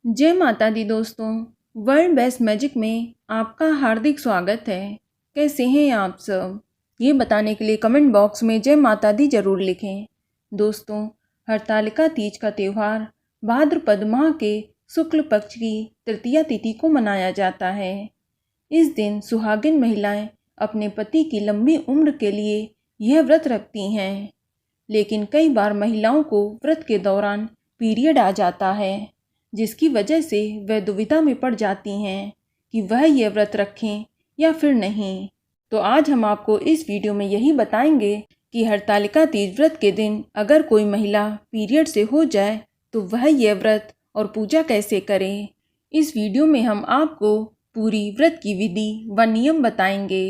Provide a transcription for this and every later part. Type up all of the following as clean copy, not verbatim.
जय माता दी दोस्तों। वर्ल्ड बेस्ट मैजिक में आपका हार्दिक स्वागत है। कैसे हैं आप सब? ये बताने के लिए कमेंट बॉक्स में जय माता दी जरूर लिखें। दोस्तों, हरतालिका तीज का त्यौहार भाद्रपद माह के शुक्ल पक्ष की तृतीया तिथि को मनाया जाता है। इस दिन सुहागिन महिलाएं अपने पति की लंबी उम्र के लिए यह व्रत रखती हैं। लेकिन कई बार महिलाओं को व्रत के दौरान पीरियड आ जाता है, जिसकी वजह से वह दुविधा में पड़ जाती हैं कि वह यह व्रत रखें या फिर नहीं। तो आज हम आपको इस वीडियो में यही बताएंगे कि हरतालिका तीज व्रत के दिन अगर कोई महिला पीरियड से हो जाए तो वह यह व्रत और पूजा कैसे करे। इस वीडियो में हम आपको पूरी व्रत की विधि व नियम बताएंगे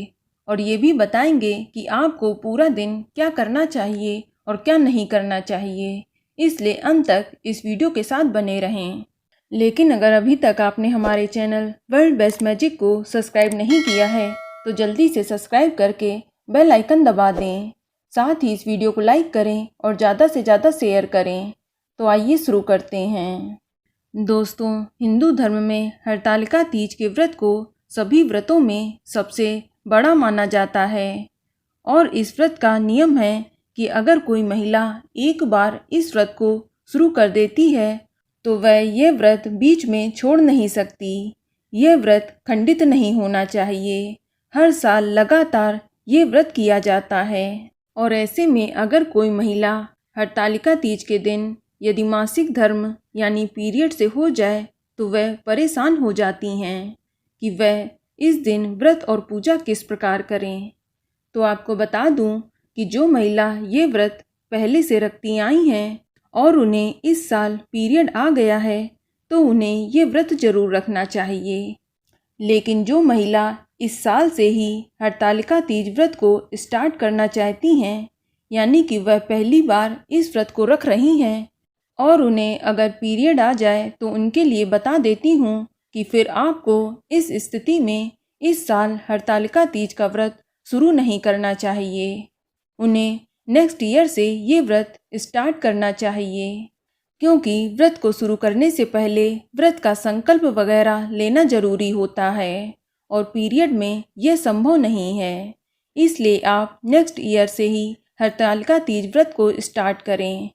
और ये भी बताएंगे कि आपको पूरा दिन क्या करना चाहिए और क्या नहीं करना चाहिए। इसलिए अंत तक इस वीडियो के साथ बने रहें। लेकिन अगर अभी तक आपने हमारे चैनल वर्ल्ड बेस्ट मैजिक को सब्सक्राइब नहीं किया है तो जल्दी से सब्सक्राइब करके बेल आइकन दबा दें। साथ ही इस वीडियो को लाइक करें और ज़्यादा से ज़्यादा शेयर करें। तो आइए शुरू करते हैं। दोस्तों, हिंदू धर्म में हरतालिका तीज के व्रत को सभी व्रतों में सबसे बड़ा माना जाता है और इस व्रत का नियम है कि अगर कोई महिला एक बार इस व्रत को शुरू कर देती है तो वह यह व्रत बीच में छोड़ नहीं सकती। यह व्रत खंडित नहीं होना चाहिए। हर साल लगातार ये व्रत किया जाता है और ऐसे में अगर कोई महिला हरतालिका तीज के दिन यदि मासिक धर्म यानी पीरियड से हो जाए तो वह परेशान हो जाती हैं कि वह इस दिन व्रत और पूजा किस प्रकार करें। तो आपको बता दूं कि जो महिला ये व्रत पहले से रखती आई हैं और उन्हें इस साल पीरियड आ गया है तो उन्हें ये व्रत जरूर रखना चाहिए। लेकिन जो महिला इस साल से ही हरतालिका तीज व्रत को स्टार्ट करना चाहती हैं, यानी कि वह पहली बार इस व्रत को रख रही हैं और उन्हें अगर पीरियड आ जाए तो उनके लिए बता देती हूँ कि फिर आपको इस स्थिति में इस साल हरतालिका तीज का व्रत शुरू नहीं करना चाहिए। उन्हें नेक्स्ट ईयर से ये व्रत स्टार्ट करना चाहिए, क्योंकि व्रत को शुरू करने से पहले व्रत का संकल्प वगैरह लेना जरूरी होता है और पीरियड में यह संभव नहीं है। इसलिए आप नेक्स्ट ईयर से ही हरतालिका तीज व्रत को स्टार्ट करें।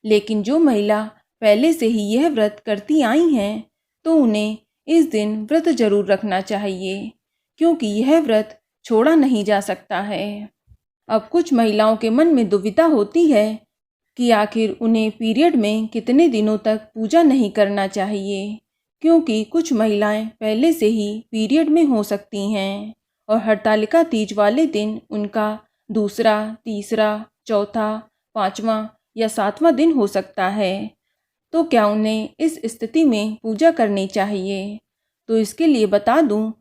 लेकिन जो महिला पहले से ही यह व्रत करती आई हैं तो उन्हें इस दिन व्रत जरूर रखना चाहिए, क्योंकि यह व्रत छोड़ा नहीं जा सकता है। अब कुछ महिलाओं के मन में दुविधा होती है कि आखिर उन्हें पीरियड में कितने दिनों तक पूजा नहीं करना चाहिए, क्योंकि कुछ महिलाएं पहले से ही पीरियड में हो सकती हैं और हरतालिका तीज वाले दिन उनका दूसरा, तीसरा, चौथा, पांचवा या सातवां दिन हो सकता है। तो क्या उन्हें इस स्थिति में पूजा करनी चाहिए? तो इसके लिए बता दूं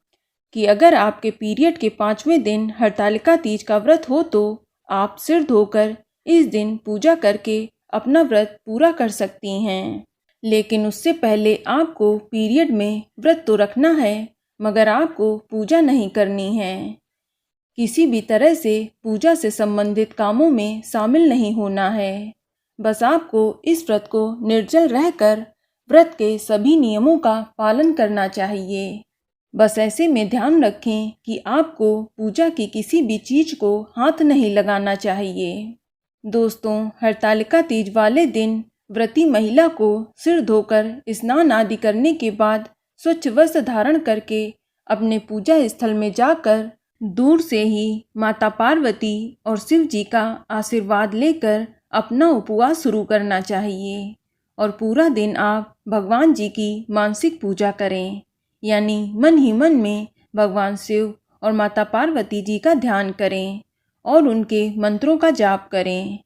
कि अगर आपके पीरियड के 5वें दिन हरतालिका तीज का व्रत हो तो आप सिर धोकर इस दिन पूजा करके अपना व्रत पूरा कर सकती हैं। लेकिन उससे पहले आपको पीरियड में व्रत तो रखना है, मगर आपको पूजा नहीं करनी है। किसी भी तरह से पूजा से संबंधित कामों में शामिल नहीं होना है। बस आपको इस व्रत को निर्जल रहकर व्रत के सभी नियमों का पालन करना चाहिए। बस ऐसे में ध्यान रखें कि आपको पूजा की किसी भी चीज को हाथ नहीं लगाना चाहिए। दोस्तों, हरतालिका तीज वाले दिन व्रती महिला को सिर धोकर स्नान आदि करने के बाद स्वच्छ वस्त्र धारण करके अपने पूजा स्थल में जाकर दूर से ही माता पार्वती और शिव जी का आशीर्वाद लेकर अपना उपवास शुरू करना चाहिए और पूरा दिन आप भगवान जी की मानसिक पूजा करें, यानी मन ही मन में भगवान शिव और माता पार्वती जी का ध्यान करें और उनके मंत्रों का जाप करें।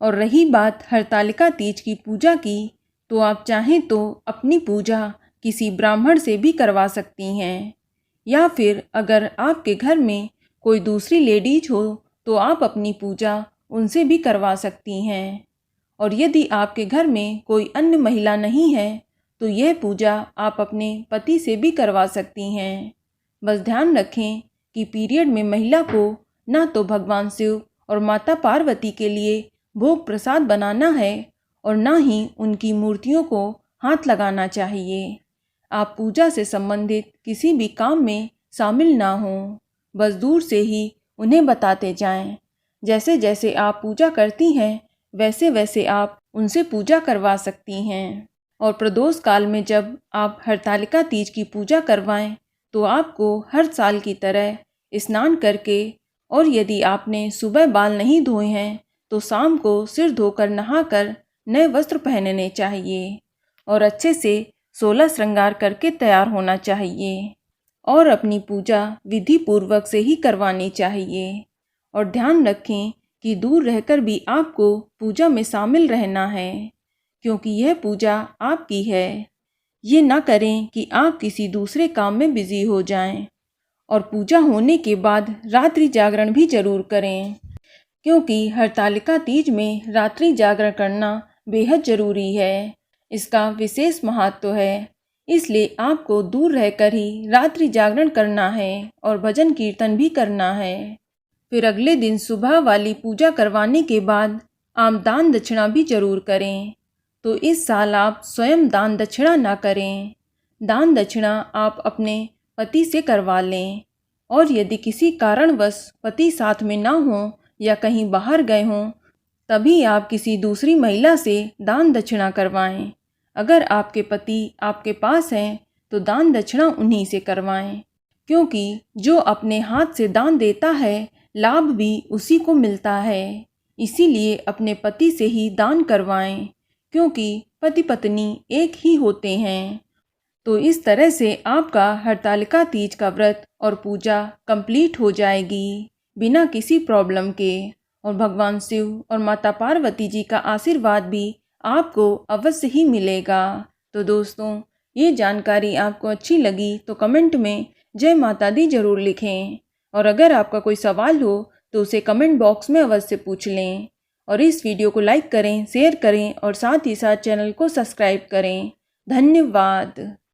और रही बात हरतालिका तीज की पूजा की, तो आप चाहें तो अपनी पूजा किसी ब्राह्मण से भी करवा सकती हैं, या फिर अगर आपके घर में कोई दूसरी लेडीज हो तो आप अपनी पूजा उनसे भी करवा सकती हैं। और यदि आपके घर में कोई अन्य महिला नहीं है तो यह पूजा आप अपने पति से भी करवा सकती हैं। बस ध्यान रखें कि पीरियड में महिला को ना तो भगवान शिव और माता पार्वती के लिए भोग प्रसाद बनाना है और ना ही उनकी मूर्तियों को हाथ लगाना चाहिए। आप पूजा से संबंधित किसी भी काम में शामिल ना हों, बस दूर से ही उन्हें बताते जाएं। जैसे जैसे आप पूजा करती हैं वैसे वैसे आप उनसे पूजा करवा सकती हैं। और प्रदोष काल में जब आप हरतालिका तीज की पूजा करवाएं तो आपको हर साल की तरह स्नान करके, और यदि आपने सुबह बाल नहीं धोए हैं तो शाम को सिर धोकर नहाकर नए वस्त्र पहनने चाहिए और अच्छे से 16 श्रृंगार करके तैयार होना चाहिए और अपनी पूजा विधि पूर्वक से ही करवानी चाहिए। और ध्यान रखें कि दूर रहकर भी आपको पूजा में शामिल रहना है, क्योंकि यह पूजा आपकी है। ये ना करें कि आप किसी दूसरे काम में बिजी हो जाएं। और पूजा होने के बाद रात्रि जागरण भी जरूर करें, क्योंकि हरतालिका तीज में रात्रि जागरण करना बेहद ज़रूरी है। इसका विशेष महत्व है, इसलिए आपको दूर रहकर ही रात्रि जागरण करना है और भजन कीर्तन भी करना है। फिर अगले दिन सुबह वाली पूजा करवाने के बाद आप दान दक्षिणा भी जरूर करें। तो इस साल आप स्वयं दान दक्षिणा ना करें, दान दक्षिणा आप अपने पति से करवा लें। और यदि किसी कारणवश पति साथ में ना हो या कहीं बाहर गए हों, तभी आप किसी दूसरी महिला से दान दक्षिणा करवाएं। अगर आपके पति आपके पास हैं तो दान दक्षिणा उन्हीं से करवाएं, क्योंकि जो अपने हाथ से दान देता है लाभ भी उसी को मिलता है। इसीलिए अपने पति से ही दान करवाएं, क्योंकि पति पत्नी एक ही होते हैं। तो इस तरह से आपका हरतालिका तीज का व्रत और पूजा कंप्लीट हो जाएगी बिना किसी प्रॉब्लम के, और भगवान शिव और माता पार्वती जी का आशीर्वाद भी आपको अवश्य ही मिलेगा। तो दोस्तों, ये जानकारी आपको अच्छी लगी तो कमेंट में जय माता दी जरूर लिखें, और अगर आपका कोई सवाल हो तो उसे कमेंट बॉक्स में अवश्य पूछ लें। और इस वीडियो को लाइक करें, शेयर करें और साथ ही साथ चैनल को सब्सक्राइब करें। धन्यवाद।